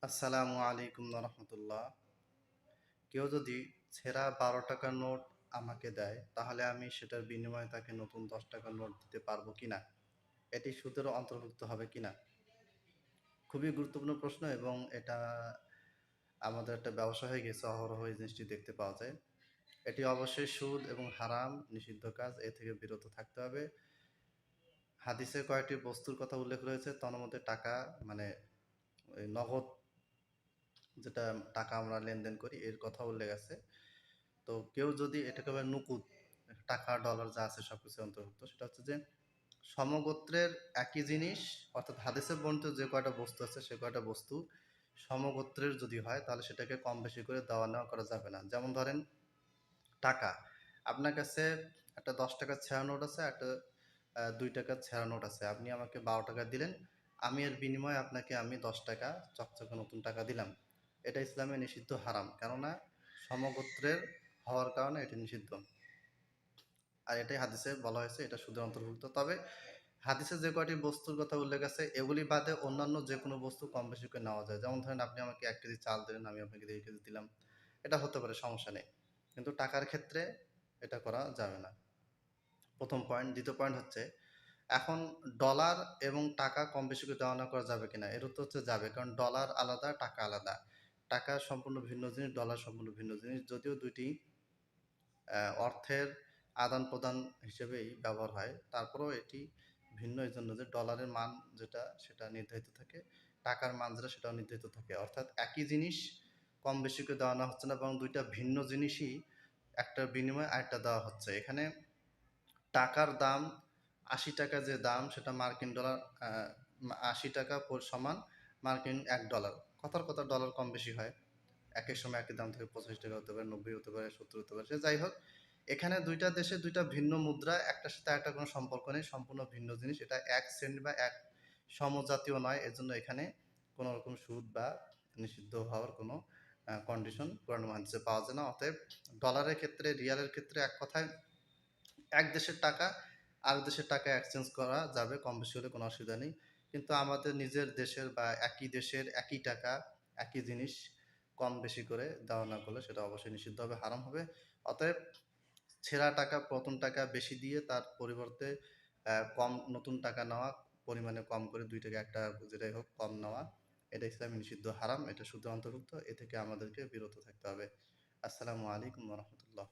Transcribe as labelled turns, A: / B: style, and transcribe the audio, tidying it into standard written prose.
A: আসসালামু আলাইকুম রহমতুল্লাহ। কেউ যদি ছেঁড়া ১২ টাকার নোট আমাকে দেয়, তাহলে আমি সেটার বিনিময়ে তাকে নতুন ১০ টাকার নোট দিতে পারবো কিনা? এটি সুদের অন্তর্ভুক্ত হবে কিনা? খুবই গুরুত্বপূর্ণ প্রশ্ন, এবং এটা আমাদের একটা ব্যবসা হয়ে গেছে। অহরহ এই জিনিসটি দেখতে পাওয়া যায়। এটি অবশ্যই সুদ এবং হারাম, নিষিদ্ধ কাজ। এ থেকে বিরত থাকতে হবে। হাদিসে কয়েকটি বস্তুর কথা উল্লেখ রয়েছে, তন্মধ্যে টাকা, মানে ওই নগদ, যেটা টাকা আমরা লেনদেন করি, এর কথা উল্লেখ আছে। তো কেউ যদি এটাকে বলে নুকুদ, টাকা ডলার যা আছে সবকিছু অন্তর্ভুক্ত, সেটা হচ্ছে যে সমগোত্রের একই জিনিস, অর্থাৎ হাদিসে বর্ণিত যে কয়টা বস্তু আছে সে কয়টা বস্তু সমগোত্রের যদি হয়, তাহলে সেটাকে কম বেশি করে দেওয়া নেওয়া করা যাবে না। যেমন ধরেন টাকা, আপনার কাছে একটা ১০ টাকার ছেঁড়া নোট আছে, একটা ২ টাকার ছেঁড়া নোট আছে। আপনি আমাকে ১২ টাকা দিলেন, আমি এর বিনিময়ে আপনাকে আমি ১০ টাকা চকচকে নতুন টাকা দিলাম। এটা ইসলামে নিষিদ্ধ, হারাম। কেননা সমগোত্রের হওয়ার কারণে এটি নিষিদ্ধ। আর এটাই হাদিসে বলা হয়েছে, এটা সুদের অন্তর্ভুক্ত। তবে হাদিসে যে কয়টি বস্তুর কথা উল্লেখ আছে, এগুলি বাদে অন্যান্য যে কোনো বস্তু কম বেশি করে নেওয়া যায়। যেমন ধরেন আপনি আমাকে ১ কেজি চাল দিলেন, আমি আপনাকে ১.৫ কেজি দিলাম। এটা হতে পারে, সমস্যা নেই। কিন্তু টাকার ক্ষেত্রে এটা করা যাবে না। প্রথম পয়েন্ট। দ্বিতীয় পয়েন্ট হচ্ছে, এখন ডলার এবং টাকা কম বেশি করে দেওয়া নেওয়া করা যাবে কিনা? এর উত্তর হচ্ছে যাবে। কারণ ডলার আলাদা, টাকা আলাদা। টাকা সম্পূর্ণ ভিন্ন জিনিস, ডলার সম্পূর্ণ ভিন্ন জিনিস। যদিও দুইটি অর্থের আদান প্রদান হিসেবেই ব্যবহার হয়, তারপরেও এটি ভিন্ন এই জন্য যে ডলারের মান যেটা সেটা নির্ধারিত থাকে, টাকার মান যেটা সেটাও নির্ধারিত থাকে। অর্থাৎ একই জিনিস কম বেশি করে দেওয়া হচ্ছে না, বরং দুইটা ভিন্ন জিনিসই একটার বিনিময়ে আরেকটা দেওয়া হচ্ছে। এখানে টাকার দাম ৮০ টাকা, যে দাম সেটা মার্কিন ডলার ৮০ টাকা সমান মার্কিন $১। কথার কথা ডলার কম বেশি হয়, একেক সময় একই দাম থেকে ৮৫ টাকা হতে পারে, ৯০ হতে পারে, ৭০ হতে পারে। সে যাই হোক, এখানে দুইটা দেশে দুইটা ভিন্ন মুদ্রা, একটার সাথে একটা কোনো সম্পর্ক নেই, সম্পূর্ণ ভিন্ন জিনিস। এটা এক শ্রেণী বা এক সমজাতীয় নয়। এজন্য এখানে কোনো রকম সুদ বা নিষিদ্ধ হওয়ার কোনো কন্ডিশন কোরআন হাদিসে পাওয়া যায় না। অতএব ডলারের ক্ষেত্রে, রিয়ালের ক্ষেত্রে এক কথায় এক দেশের টাকা আরেক দেশের টাকা এক্সচেঞ্জ করা যাবে, কম বেশি হলে কোনো অসুবিধা নেই। কিন্তু আমাদের নিজের দেশের বা একই দেশের একই টাকা, একই জিনিস কম বেশি করে দেওয়া না করলে সেটা অবশ্যই নিষিদ্ধ হবে, হারাম হবে। অতএব ছেঁড়া টাকা, পুরাতন টাকা বেশি দিয়ে তার পরিবর্তে কম নতুন টাকা নেওয়া, পরিমাণে কম করে ২ টাকা, ১ টাকা, যেটাই হোক কম নেওয়া, এটা ইসলামে নিষিদ্ধ, হারাম। এটা সুদের অন্তর্ভুক্ত। এ থেকে আমাদেরকে বিরত থাকতে হবে। আসসালামু আলাইকুম ওয়া রাহমাতুল্লাহ।